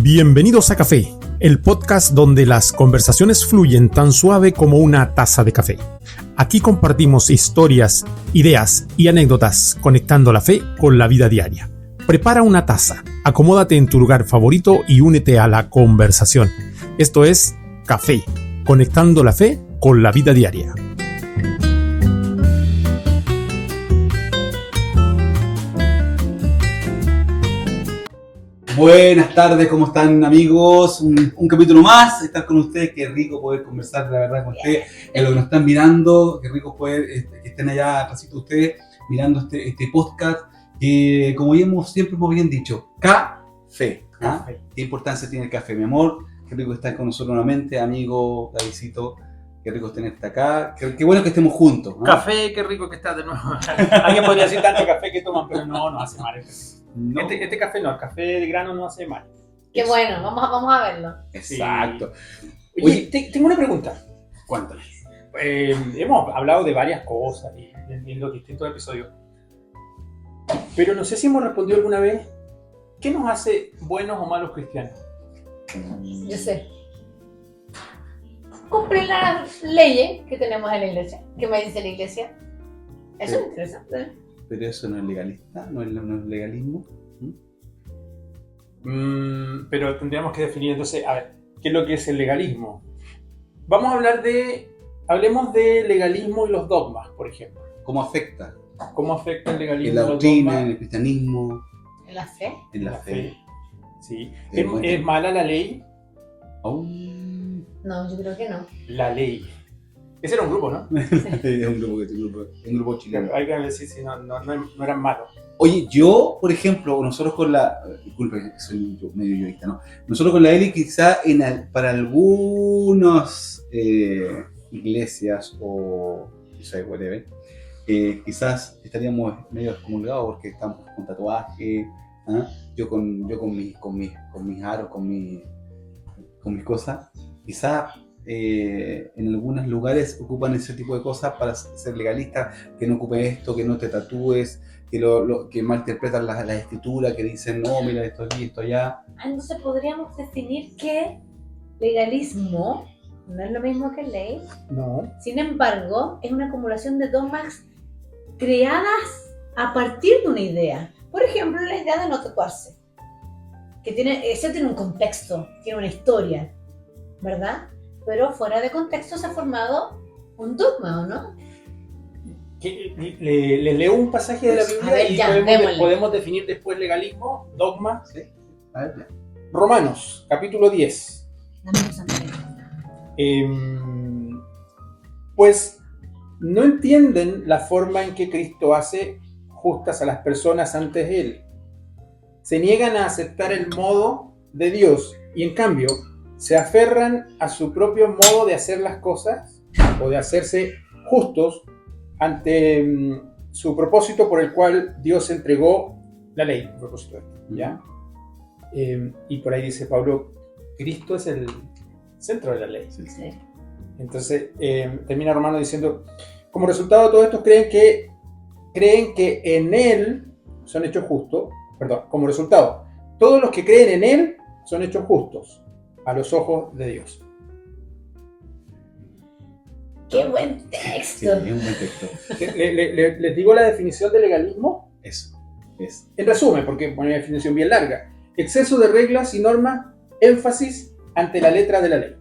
Bienvenidos a Café, el podcast donde las conversaciones fluyen tan suave como una taza de café. Aquí compartimos historias, ideas y anécdotas conectando la fe con la vida diaria. Prepara una taza, acomódate en tu lugar favorito y únete a la conversación. Esto es Café, conectando la fe con la vida diaria. Buenas tardes, ¿cómo están, amigos? Un capítulo más, estar con ustedes, qué rico poder conversar, la verdad, con ustedes, en lo que nos están mirando, qué rico poder que estén allá atrásito de ustedes mirando este podcast, que como siempre hemos bien dicho, café. Café. ¿Qué importancia tiene el café, mi amor? Qué rico estar con nosotros nuevamente, amigo Davidcito, qué rico tenerte acá, qué bueno que estemos juntos, ¿no? Café, qué rico que estás de nuevo. Alguien podría decir tanto café que toman, pero no hace mal. No. Este café no, el café de grano no hace mal. Qué bueno, vamos a verlo. Exacto. Oye, tengo una pregunta. Cuéntame. Hemos hablado de varias cosas en los distintos episodios, pero no sé si hemos respondido alguna vez ¿qué nos hace buenos o malos cristianos? Yo sé. Cumplir las leyes que tenemos en la iglesia. ¿Qué me dice la iglesia? Eso es interesante. Pero eso no es legalista, no es legalismo. Pero tendríamos que definir entonces, a ver, ¿qué es lo que es el legalismo? Hablemos de legalismo y los dogmas, por ejemplo. ¿Cómo afecta? ¿Cómo afecta el legalismo En la y los doctrina, dogmas? en el cristianismo, ¿En la fe? en la fe. Sí. Qué bueno. ¿Es mala la ley? Oh. No, yo creo que no. La ley. Ese era un grupo, ¿no? Es un grupo chileno. Hay que decir si no eran malos. Oye, yo, por ejemplo, nosotros con la... Disculpe, que soy medio yoísta, ¿no? Nosotros con la Eli quizá para algunas iglesias o... no sé, whatever, quizás estaríamos medio excomulgados porque estamos con tatuaje, ¿ah? Yo con mis aros, con mis cosas, quizás en algunos lugares ocupan ese tipo de cosas para ser legalistas, que no ocupes esto, que no te tatúes, que malinterpretan las escrituras, que dicen, no, mira, esto aquí, esto allá. Entonces podríamos definir que legalismo no es lo mismo que ley. No. Sin embargo, es una acumulación de dogmas creadas a partir de una idea. Por ejemplo, la idea de no tatuarse. Eso tiene un contexto, tiene una historia, ¿verdad? Pero fuera de contexto se ha formado un dogma, ¿o no? Le leo un pasaje de la Biblia. A ver, y ya, podemos definir después legalismo, dogma. ¿Sí? A ver, ya. Romanos, capítulo 10. Dame un sentido. Pues no entienden la forma en que Cristo hace justas a las personas antes de Él. Se niegan a aceptar el modo de Dios y en cambio se aferran a su propio modo de hacer las cosas o de hacerse justos ante su propósito por el cual Dios entregó la ley. El propósito, ¿ya? Y por ahí dice Pablo, Cristo es el centro de la ley. Sí. Entonces termina Romano diciendo, como resultado de todo esto creen que en Él son hechos justos, como resultado, todos los que creen en Él son hechos justos a los ojos de Dios. ¡Qué buen texto! Sí, es un buen texto. Les digo la definición de legalismo. Eso. En resumen, porque es una definición bien larga. Exceso de reglas y normas, énfasis ante la letra de la ley.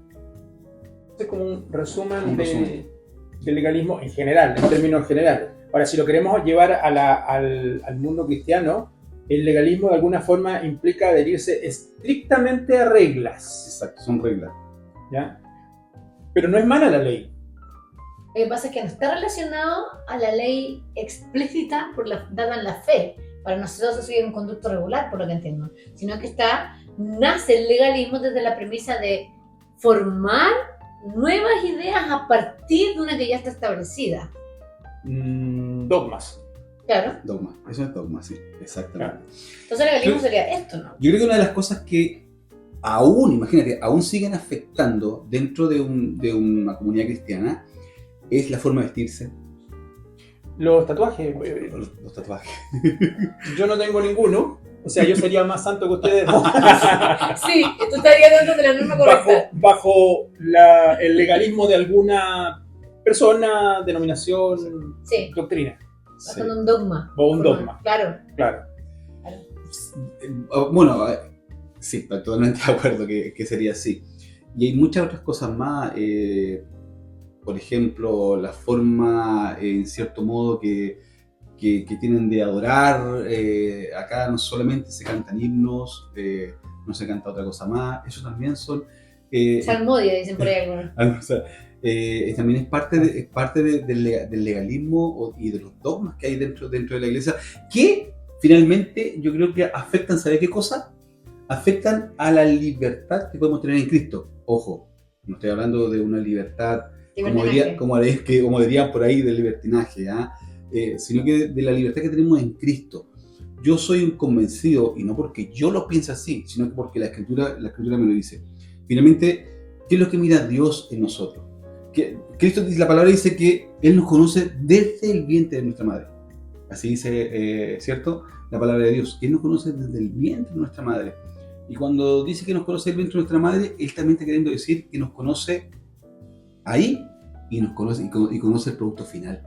Es como un resumen de legalismo en general, en términos generales. Ahora, si lo queremos llevar al mundo cristiano, el legalismo de alguna forma implica adherirse estrictamente a reglas. Exacto, son reglas. ¿Ya? Pero no es mala la ley. Lo que pasa es que no está relacionado a la ley explícita dada en la fe. Para nosotros eso es un conducto regular, por lo que entiendo. Sino que nace el legalismo desde la premisa de formar nuevas ideas a partir de una que ya está establecida. Dogmas. Claro. Dogma. Eso es dogma, sí. Exactamente. Claro. Entonces el legalismo sería esto, ¿no? Yo creo que una de las cosas que aún siguen afectando dentro de una comunidad cristiana es la forma de vestirse. Los tatuajes. Los tatuajes. Yo no tengo ninguno, O sea, yo sería más santo que ustedes. Sí, tú estarías dentro de la norma correcta. Bajo el legalismo de alguna persona, denominación, Sí, doctrina. Sí. bajo un dogma. O un dogma. Claro. Claro. Bueno, sí, estoy totalmente de acuerdo que sería así. Y hay muchas otras cosas más. Por ejemplo, la forma, en cierto modo, que tienen de adorar. Acá no solamente se cantan himnos, no se canta otra cosa más. Eso también son... Salmodia, dicen por ahí algunos. o sea, también es parte del legalismo y de los dogmas que hay dentro de la iglesia, que finalmente yo creo que afectan, ¿sabe qué cosa? Afectan a la libertad que podemos tener en Cristo. Ojo, no estoy hablando de una libertad, como dirían por ahí, del libertinaje, sino que de la libertad que tenemos en Cristo. Yo soy un convencido, y no porque yo lo piense así, sino porque la escritura me lo dice. Finalmente, ¿qué es lo que mira Dios en nosotros? Que Cristo, la palabra dice que Él nos conoce desde el vientre de nuestra madre. Así dice, ¿cierto? La palabra de Dios. Él nos conoce desde el vientre de nuestra madre. Y cuando dice que nos conoce el vientre de nuestra madre, Él también está queriendo decir que nos conoce ahí y conoce el producto final.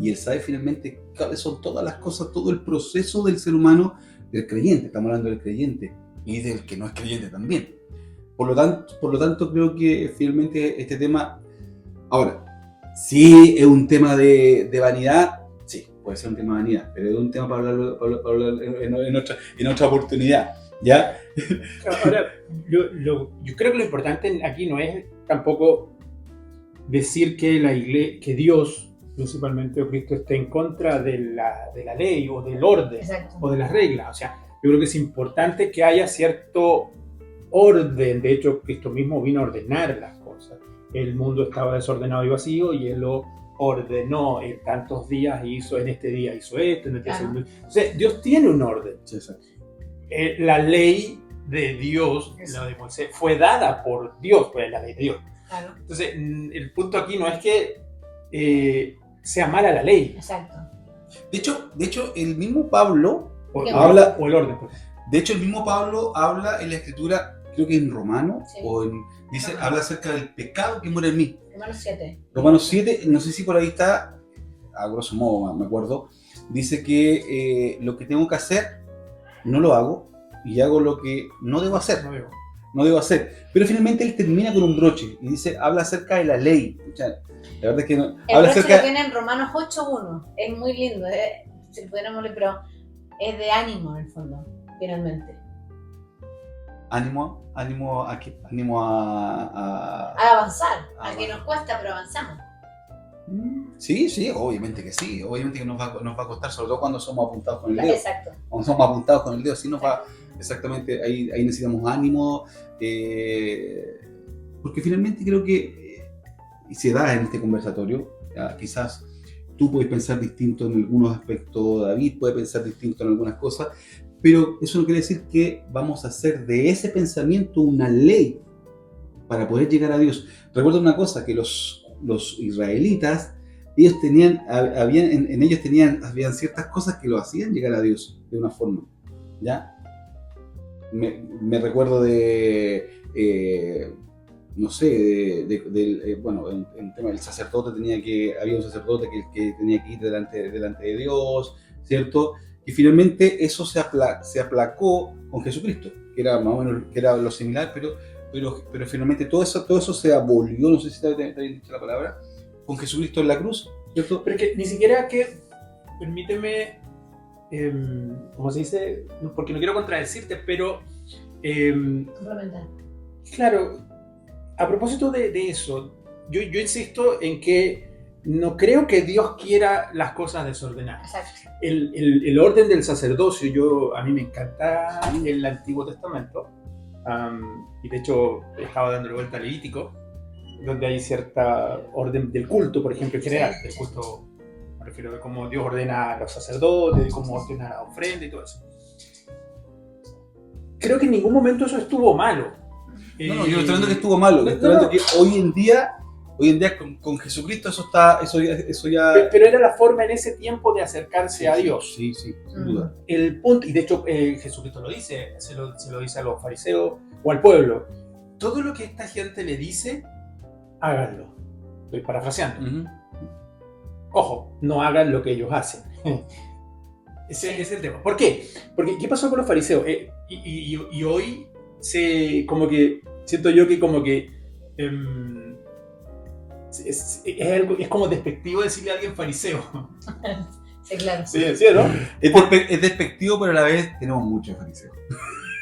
Y Él sabe finalmente cuáles son todas las cosas, todo el proceso del ser humano, del creyente. Estamos hablando del creyente y del que no es creyente también. Por lo tanto, creo que finalmente este tema, ahora, sí es un tema de vanidad, sí, puede ser un tema de vanidad, pero es un tema para hablar en otra oportunidad, ¿ya? Ahora, yo creo que lo importante aquí no es tampoco decir que Dios, principalmente, o Cristo, esté en contra de la ley o del orden. Exacto. O de las reglas. O sea, yo creo que es importante que haya cierto orden. De hecho, Cristo mismo vino a ordenar las cosas. El mundo estaba desordenado y vacío y Él lo ordenó en tantos días, en este día hizo esto, en este segundo. O sea, Dios tiene un orden. Sí, exacto. La ley de Dios, la de Moisés, fue dada por Dios, pues la ley de Dios. Claro. Entonces, el punto aquí no es que sea mala la ley. Exacto. De hecho, el mismo Pablo O habla... o el orden, pues. De hecho, el mismo Pablo habla en la Escritura, creo que en Romano, Sí. habla acerca del pecado que muere en mí. Romanos 7. Romanos 7, no sé si por ahí está, a grosso modo me acuerdo, dice que lo que tengo que hacer, no lo hago, y hago lo que no debo hacer. No debo hacer. Pero finalmente él termina con un broche y dice, habla acerca de la ley. O sea, la verdad es que no. El Habla broche acerca... lo tiene en Romanos 8.1. Es muy lindo, si pudiéramos leer, pero es de ánimo en el fondo, finalmente. Ánimo a A avanzar, a que nos cuesta, pero avanzamos. Sí, obviamente que sí. Obviamente que nos va a costar, sobre todo cuando somos apuntados con el dedo. Exacto. Cuando somos apuntados con el dedo, sí nos va. Exactamente, ahí necesitamos ánimo. Porque finalmente creo que se da en este conversatorio. Quizás tú puedes pensar distinto en algunos aspectos, David puede pensar distinto en algunas cosas, pero eso no quiere decir que vamos a hacer de ese pensamiento una ley para poder llegar a Dios. Recuerda una cosa, que los israelitas, ellos habían ciertas cosas que lo hacían llegar a Dios de una forma, ¿ya? Me recuerdo no sé, bueno, en tema del sacerdote, había un sacerdote que tenía que ir delante de Dios, ¿cierto? Y finalmente eso se aplacó con Jesucristo, que era más o menos lo similar, pero finalmente todo eso se abolió, no sé si está bien dicho la palabra, con Jesucristo en la cruz, ¿cierto? Pero que ni siquiera permíteme, ¿cómo se dice? Porque no quiero contradecirte, pero Complementar. claro, a propósito de eso, yo insisto en que no creo que Dios quiera las cosas desordenadas. Exacto. El orden del sacerdocio, a mí me encanta el Antiguo Testamento, y de hecho estaba dando vuelta al Levítico, donde hay cierta orden del culto, por ejemplo, en general, del culto, me refiero a cómo Dios ordena a los sacerdotes, de cómo ordena la ofrenda y todo eso. Creo que en ningún momento eso estuvo malo. No, yo no estoy hablando que estuvo malo, estoy hablando que hoy en día Hoy en día con Jesucristo eso ya... Pero era la forma en ese tiempo de acercarse a Dios. Sí, sin duda. El punto, y de hecho Jesucristo lo dice, se lo dice a los fariseos o al pueblo. Todo lo que esta gente le dice, háganlo. Estoy parafraseando. Ujú. Ojo, no hagan lo que ellos hacen. Ese es el tema. ¿Por qué? Porque ¿qué pasó con los fariseos? Y hoy como que siento yo que como que es como despectivo decirle a alguien fariseo. Sí, claro. Sí, ¿no? Es despectivo, pero a la vez tenemos muchos fariseos.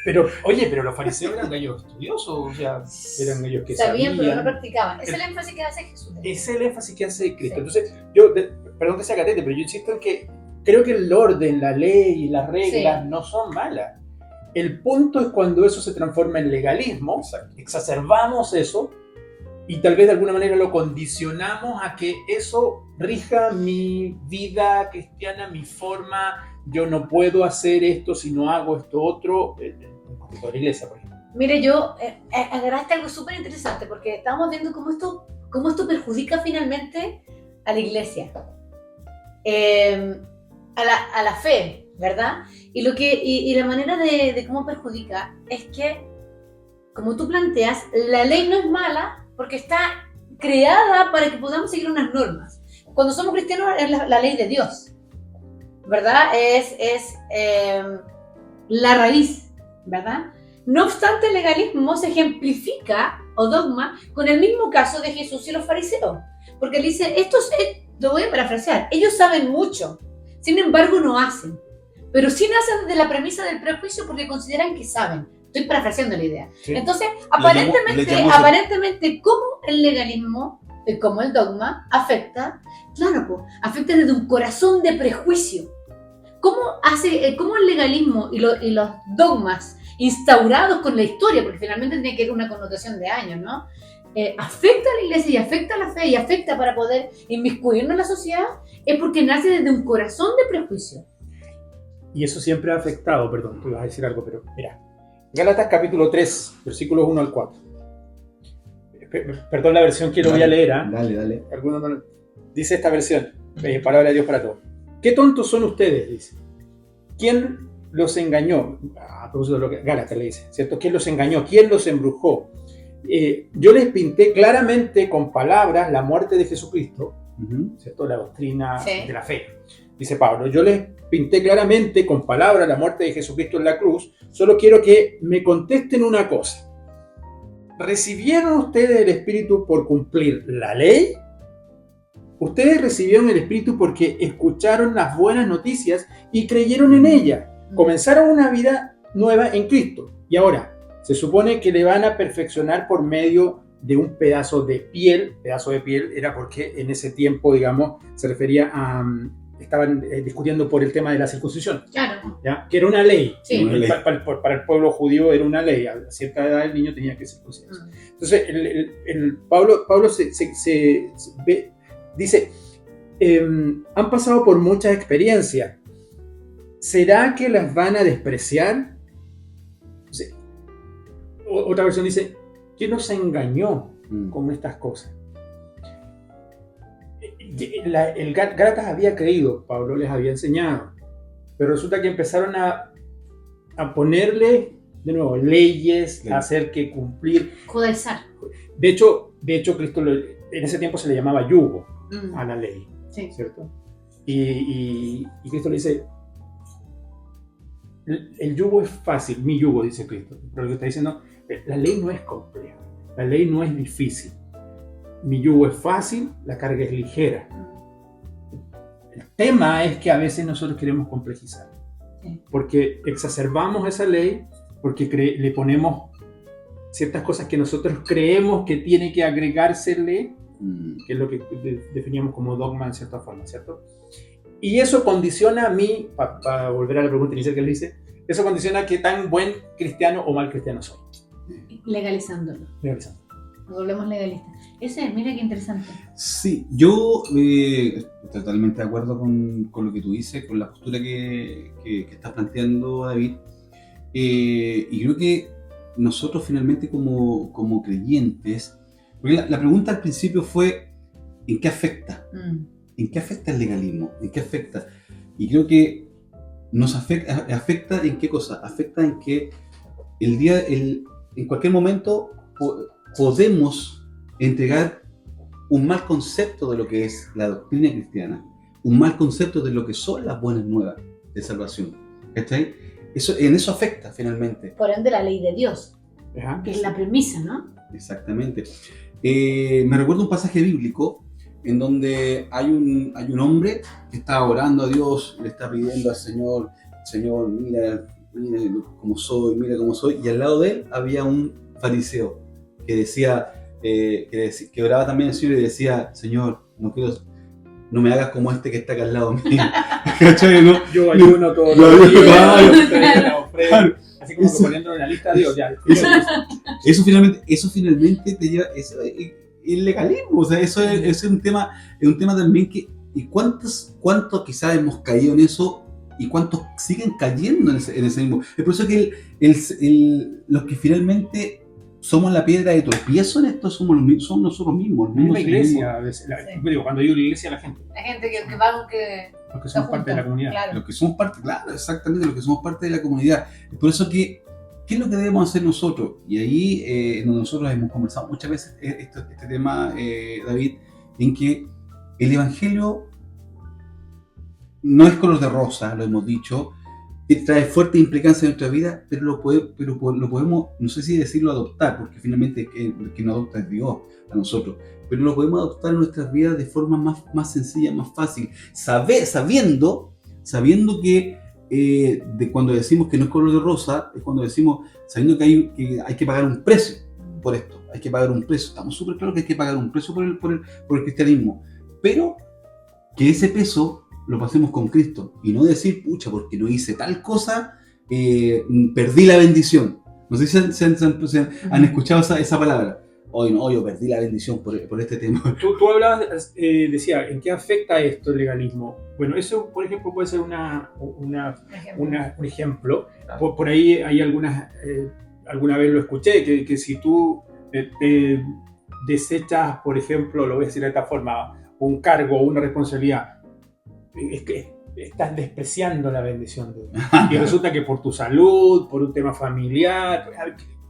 Pero, oye, pero los fariseos eran gallos estudiosos, o sea, eran gallos que Sabían, pero no sabían. practicaban. Ese es el énfasis que hace Jesús. Ese es el énfasis que hace Cristo. Sí. Entonces, perdón que sea catete, pero yo insisto en que creo que el orden, la ley y las reglas no son malas. El punto es cuando eso se transforma en legalismo, exacerbamos eso y tal vez de alguna manera lo condicionamos a que eso rija mi vida cristiana, mi forma. Yo no puedo hacer esto si no hago esto otro, en cuanto a la iglesia, por ejemplo. Mire, yo agarraste algo súper interesante porque estamos viendo cómo esto perjudica finalmente a la iglesia, a la fe, ¿verdad? Y la manera de cómo perjudica es que, como tú planteas, la ley no es mala porque está creada para que podamos seguir unas normas. Cuando somos cristianos es la ley de Dios, ¿verdad? Es la raíz, ¿verdad? No obstante, el legalismo se ejemplifica, o dogma, con el mismo caso de Jesús y los fariseos. Porque él dice, lo voy a parafrasear, ellos saben mucho, sin embargo no hacen. Pero sí nacen desde la premisa del prejuicio porque consideran que saben. Estoy parafraseando la idea. Sí. Entonces, Le llamó aparentemente, ¿cómo el legalismo, cómo el dogma, afecta? Claro, pues, afecta desde un corazón de prejuicio. ¿Cómo el legalismo y los dogmas instaurados con la historia, porque finalmente tiene que haber una connotación de años, ¿no? Afecta a la iglesia y afecta a la fe y afecta para poder inmiscuirnos en la sociedad, es porque nace desde un corazón de prejuicio. Y eso siempre ha afectado, perdón, tú ibas a decir algo, pero mira, Gálatas capítulo 3, versículos 1 al 4. Perdón la versión que lo voy a leer, ¿ah? Dale. Dice esta versión, palabra de Dios para todos. ¿Qué tontos son ustedes? Dice. ¿Quién los engañó? A propósito de lo que Gálatas le dice, ¿cierto? ¿Quién los engañó? ¿Quién los embrujó? Yo les pinté claramente con palabras la muerte de Jesucristo, ¿cierto? La doctrina de la fe. Dice Pablo, yo les pinté claramente con palabras la muerte de Jesucristo en la cruz, solo quiero que me contesten una cosa. ¿Recibieron ustedes el Espíritu por cumplir la ley? Ustedes recibieron el Espíritu porque escucharon las buenas noticias y creyeron en ella. Comenzaron una vida nueva en Cristo. Y ahora, se supone que le van a perfeccionar por medio de un pedazo de piel. Pedazo de piel era porque en ese tiempo, digamos, se refería a... estaban discutiendo por el tema de la circuncisión. Claro. ¿Ya? Que era una ley. Sí. Una ley. Para el pueblo judío era una ley. A cierta edad el niño tenía que circuncidarse. Entonces, Pablo dice, han pasado por muchas experiencias. ¿Será que las van a despreciar? Entonces, otra versión dice, ¿quién nos engañó con estas cosas? El Gálatas había creído, Pablo les había enseñado, pero resulta que empezaron a ponerle de nuevo leyes, a hacer que cumplir. Judaizar. De hecho Cristo en ese tiempo se le llamaba yugo a la ley, Sí. ¿cierto? Y Cristo le dice, el yugo es fácil, mi yugo, dice Cristo, pero lo que está diciendo, la ley no es compleja, la ley no es difícil. Mi yugo es fácil, la carga es ligera. El tema es que a veces nosotros queremos complejizar. Sí. Porque exacerbamos esa ley, porque le ponemos ciertas cosas que nosotros creemos que tiene que agregársele, que es lo que definíamos como dogma en cierta forma, ¿cierto? Y eso condiciona a mí, para volver a la pregunta inicial que le hice, eso condiciona qué tan buen cristiano o mal cristiano soy. Legalizándolo. Legalizando. Nos volvemos legalistas. Mira qué interesante. Sí, yo estoy totalmente de acuerdo con lo que tú dices, con la postura que estás planteando, David. Y creo que nosotros finalmente como creyentes Porque la pregunta al principio fue, ¿en qué afecta? Mm. ¿En qué afecta el legalismo? ¿En qué afecta? Y creo que nos afecta ¿en qué cosa? Afecta en que en cualquier momento podemos entregar un mal concepto de lo que es la doctrina cristiana, un mal concepto de lo que son las buenas nuevas de salvación. ¿Cachai? En eso afecta finalmente. Por ende, la ley de Dios, Ajá. que es la premisa, ¿no? Exactamente. Me recuerdo un pasaje bíblico en donde hay un hombre que está orando a Dios, le está pidiendo al Señor, Señor, mira cómo soy, y al lado de él había un fariseo que decía, que oraba también al Señor y decía, Señor, no me hagas como este que está acá al lado mío. ¿Cachai? ¿No? Yo ayuno todos Yo los ayuno, días, claro. ofrendo, así como que Eso. poniéndolo en la lista de Dios. Ya. Eso finalmente te lleva, eso es el legalismo, o sea, eso es un tema también que, y cuántos quizás hemos caído en eso, y cuántos siguen cayendo en ese mismo. Es por eso que los que finalmente somos la piedra de tropiezo en esto somos nosotros mismos. En la iglesia, a veces, Sí. digo, cuando digo la iglesia, la gente, La gente que va que los que somos parte de la comunidad. Claro. Los que somos parte, claro, exactamente, los que somos parte de la comunidad. Es por eso que, ¿qué es lo que debemos hacer nosotros? Y ahí nosotros hemos conversado muchas veces este tema, David, en que el Evangelio no es color de rosa, lo hemos dicho, trae fuerte implicancia en nuestra vida, pero lo podemos, no sé si decirlo adoptar, porque finalmente quien nos adopta es Dios a nosotros, pero lo podemos adoptar en nuestras vidas de forma más sencilla, más fácil, sabiendo que cuando decimos que no es color de rosa, es cuando decimos, sabiendo que hay que pagar un precio por esto, hay que pagar un precio, estamos súper claros que hay que pagar un precio por el cristianismo, pero que ese peso lo pasemos con Cristo y no decir, pucha, porque no hice tal cosa, perdí la bendición. No sé si han escuchado esa palabra. Hoy no, yo perdí la bendición por este tema. Tú hablabas, decía, ¿en qué afecta esto el legalismo? Bueno, eso, por ejemplo, puede ser un ejemplo. Por ahí hay alguna vez lo escuché, que si tú desechas, por ejemplo, lo voy a decir de esta forma, un cargo o una responsabilidad, es que estás despreciando la bendición de Dios. Y resulta que por tu salud, por un tema familiar,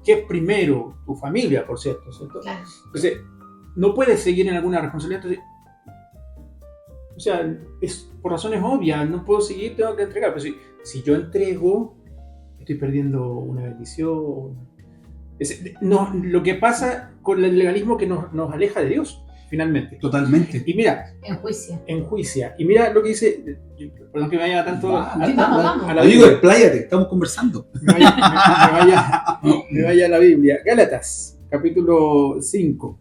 ¿qué es primero? Tu familia, por cierto, ¿cierto? Claro. Entonces, no puedes seguir en alguna responsabilidad. Entonces, o sea, es por razones obvias, no puedo seguir, tengo que entregar. Pero si yo entrego, estoy perdiendo una bendición. Lo que pasa con el legalismo es que nos aleja de Dios, finalmente. Totalmente. Y mira, Enjuicia. y mira lo que dice, perdón que me vaya tanto Vamos. a la Digo, Biblia. expláyate, estamos conversando. Me vaya a la Biblia. Gálatas, capítulo 5.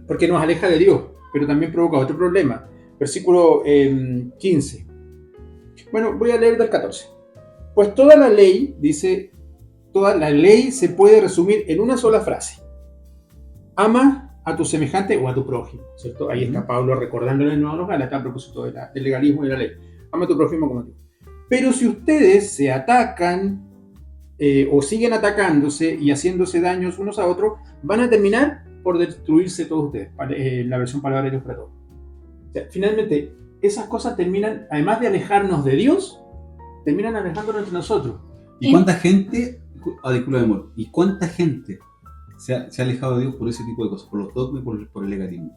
Porque nos aleja de Dios, pero también provoca otro problema. Versículo 15. Bueno, voy a leer del 14. Pues toda la ley, dice, toda la ley se puede resumir en una sola frase. Ama a tu semejante o a tu prójimo, ¿cierto? Ahí está Pablo recordándole de nuevo a los Gálatas a propósito del legalismo y de la ley. Ama a tu prójimo como a ti. Pero si ustedes se atacan o siguen atacándose y haciéndose daños unos a otros, van a terminar por destruirse todos ustedes. La versión Palabra de Dios para todos. O sea, finalmente, esas cosas terminan, además de alejarnos de Dios, terminan alejándonos entre nosotros. ¿Y cuánta gente, disculpa, amor, y cuánta gente se ha alejado de Dios por ese tipo de cosas, por los dogmas y por el legalismo?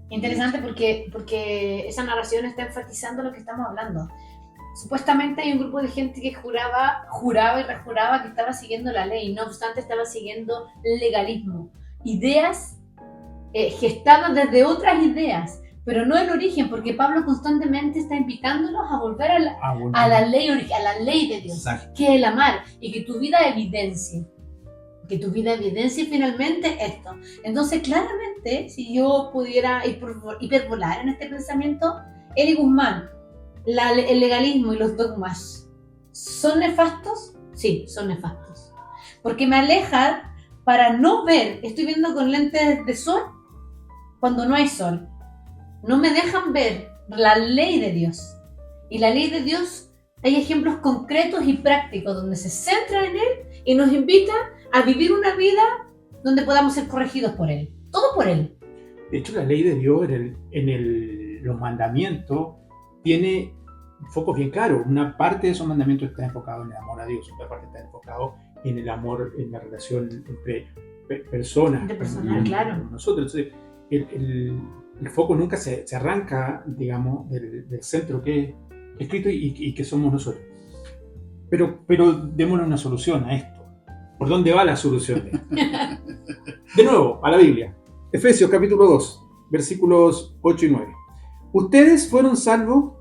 Interesante porque esa narración está enfatizando lo que estamos hablando. Supuestamente hay un grupo de gente que juraba y rejuraba que estaba siguiendo la ley, no obstante estaba siguiendo legalismo. Ideas gestadas desde otras ideas, pero no el origen, porque Pablo constantemente está invitándolos a volver a la ley de Dios, Exacto. que es el amar, y que tu vida evidencie. Que tu vida evidencie finalmente esto. Entonces, claramente, si yo pudiera hiperbolar en este pensamiento, Eli Guzmán, el legalismo y los dogmas, ¿son nefastos? Sí, son nefastos. Porque me alejan para no ver, estoy viendo con lentes de sol cuando no hay sol. No me dejan ver la ley de Dios. Y la ley de Dios, hay ejemplos concretos y prácticos donde se centra en él y nos invita a vivir una vida donde podamos ser corregidos por Él. Todo por Él. De hecho, la ley de Dios los mandamientos tiene focos bien claros. Una parte de esos mandamientos está enfocado en el amor a Dios, otra parte está enfocado en el amor, en la relación entre personas. Interpersonal, claro. Nosotros. Entonces, el foco nunca se arranca, digamos, del centro que es Cristo y que somos nosotros. Pero démonos una solución a esto. ¿Por dónde va la solución? De nuevo, a la Biblia. Efesios capítulo 2, versículos 8 y 9. Ustedes fueron salvos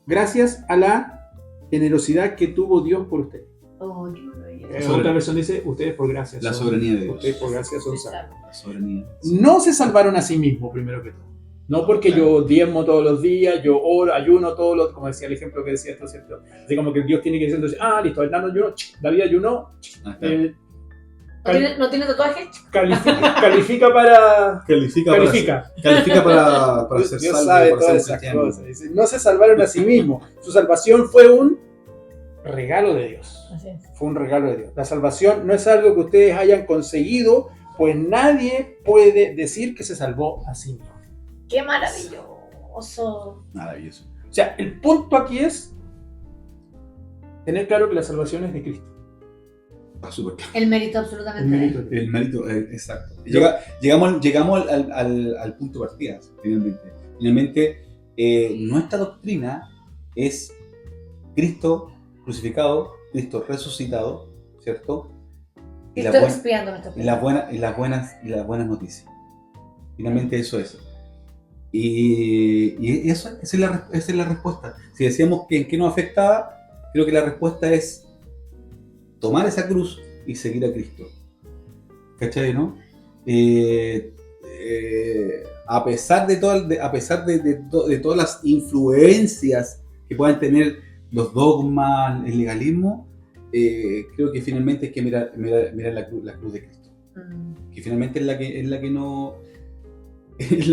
gracias a la generosidad que tuvo Dios por ustedes. Oh, qué maravilloso. Otra versión dice, ustedes por gracia La soberanía de Dios. Ustedes por gracia son salvos. La soberanía. No se salvaron a sí mismos, primero que todo. No porque yo diezmo todos los días, yo oro, ayuno todos los... Como decía el ejemplo que decía esto, ¿cierto? Así como que Dios tiene que decir, entonces, listo, Hernando ayunó, David ayunó, ¿No tiene tatuaje? califica para... Califica para ser Dios salvo, sabe para todas ser esas cristiano. cosas. Dice, no se salvaron a sí mismos. Su salvación fue un regalo de Dios. Así es. Fue un regalo de Dios. La salvación no es algo que ustedes hayan conseguido, pues nadie puede decir que se salvó a sí mismo. ¡Qué maravilloso! Maravilloso. O sea, el punto aquí es tener claro que la salvación es de Cristo. Súper claro. El mérito absolutamente. El mérito de Cristo. El mérito, exacto. Llegamos al punto de partida, finalmente. Finalmente, nuestra doctrina es Cristo crucificado, Cristo resucitado, ¿cierto? Y Cristo expiando nuestros pecados. y las buenas noticias. Finalmente eso es. Y esa es la respuesta. Si decíamos que en qué nos afectaba, creo que la respuesta es tomar esa cruz y seguir a Cristo. ¿Cachai, no? A pesar de todas las influencias que puedan tener los dogmas, el legalismo, creo que finalmente hay que mirar la cruz de Cristo. Que finalmente es la que no... es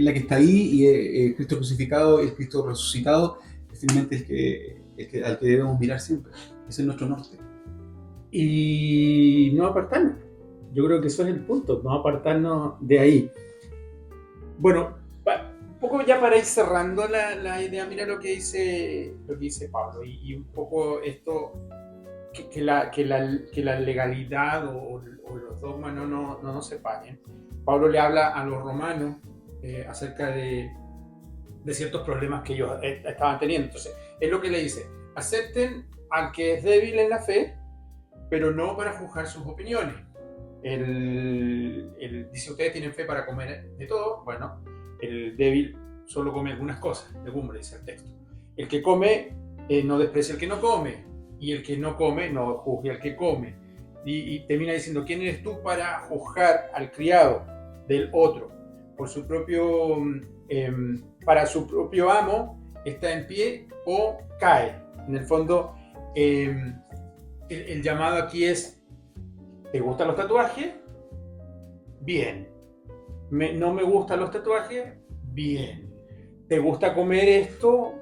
la que está ahí, y Cristo crucificado, el Cristo resucitado, finalmente al que debemos mirar siempre. Ese es nuestro norte. Y no apartarnos. Yo creo que eso es el punto, no apartarnos de ahí. Bueno, un poco ya para ir cerrando la idea, mira lo que dice Pablo, y un poco esto, que la legalidad o los dogmas no nos separen. Pablo le habla a los romanos acerca de ciertos problemas que ellos estaban teniendo. Entonces, es lo que le dice: acepten al que es débil en la fe, pero no para juzgar sus opiniones. Él dice, ustedes tienen fe para comer de todo. Bueno, el débil solo come algunas cosas, legumbres, dice el texto. El que come no desprecia al que no come, y el que no come no juzgue al que come. Y termina diciendo, ¿quién eres tú para juzgar al criado del otro? Por su propio, para su propio amo está en pie o cae. En el fondo, el llamado aquí es: ¿te gustan los tatuajes? Bien. ¿No me gustan los tatuajes? Bien. ¿Te gusta comer esto?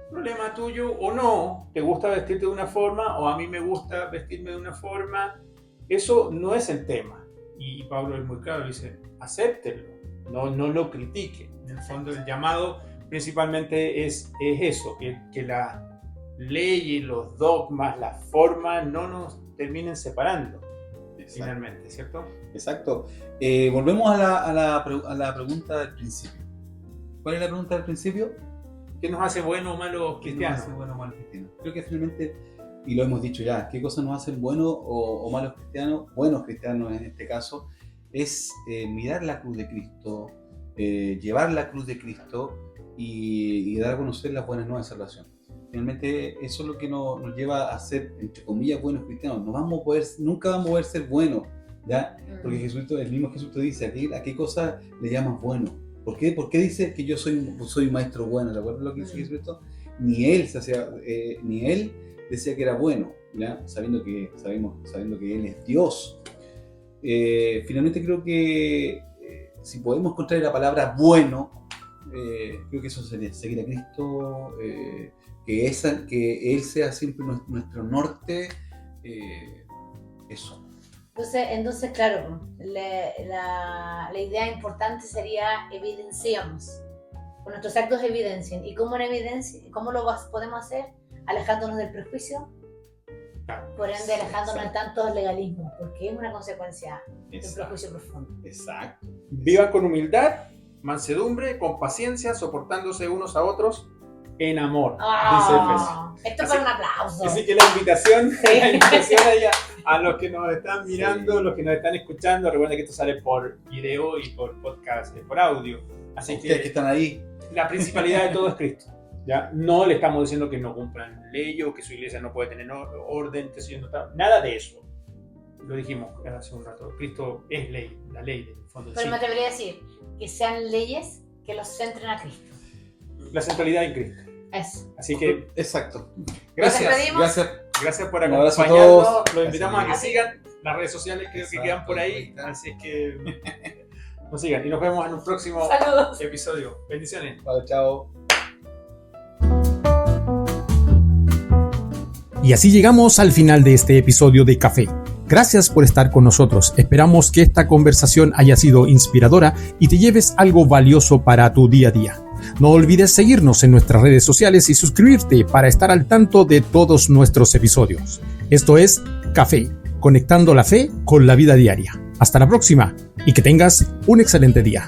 Problema tuyo o no. ¿Te gusta vestirte de una forma o a mí me gusta vestirme de una forma? Eso no es el tema. Y Pablo es muy claro, dice, acéptenlo, no lo critiquen. En el fondo el llamado principalmente es eso, que la ley, los dogmas, las formas no nos terminen separando. Exacto. Finalmente, ¿cierto? Exacto. Volvemos a la pregunta del principio. ¿Cuál es la pregunta del principio? ¿Qué nos hace buenos o malos cristianos? ¿Qué nos hace buenos o malos cristianos? Creo que finalmente, y lo hemos dicho ya, ¿qué cosas nos hacen buenos o malos cristianos? Buenos cristianos en este caso, es mirar la cruz de Cristo, llevar la cruz de Cristo y dar a conocer las buenas nuevas de salvación. Finalmente eso es lo que nos lleva a ser, entre comillas, buenos cristianos. Nunca vamos a poder ser buenos, ¿ya? Porque el mismo Jesús te dice, ¿a qué cosa le llamas bueno? ¿Por qué dice que yo soy maestro bueno? ¿Te acuerdas lo que dice Jesucristo? Ni él decía que era bueno, ¿ya? Sabiendo que él es Dios. Finalmente creo que si podemos encontrar la palabra bueno, creo que eso sería seguir a Cristo, que Él sea siempre nuestro norte, eso. Entonces claro, la idea importante sería evidenciamos. Con nuestros actos evidencien. ¿Y cómo podemos hacer? Alejándonos del prejuicio. Por ende, alejándonos de tantos legalismos, porque es una consecuencia de un prejuicio profundo. Exacto. Vivan con humildad, mansedumbre, con paciencia, soportándose unos a otros en amor, dice Efesios. Esto es para un aplauso. Así que la invitación a los que nos están mirando, los que nos están escuchando, recuerden que esto sale por video y por podcast, por audio. Así Ustedes que están ahí. La principalidad de todo es Cristo. ¿Ya? No le estamos diciendo que no cumplan ley o que su iglesia no puede tener orden, nada de eso. Lo dijimos hace un rato. Cristo es ley, la ley del fondo. Pero me atrevería a decir que sean leyes que los centren a Cristo. La centralidad en Cristo. Eso. Así que, exacto. gracias Un por abrazo a acompañarnos. todos. Los invitamos a que Gracias. sigan las redes sociales, creo que quedan por ahí. Así que nos sigan y nos vemos en un próximo Saludos. episodio. Bendiciones. Vale, chao. Y así llegamos al final de este episodio de Café. Gracias por estar con nosotros. Esperamos que esta conversación haya sido inspiradora y te lleves algo valioso para tu día a día. No olvides seguirnos en nuestras redes sociales y suscribirte para estar al tanto de todos nuestros episodios. Esto es Café, conectando la fe con la vida diaria. Hasta la próxima y que tengas un excelente día.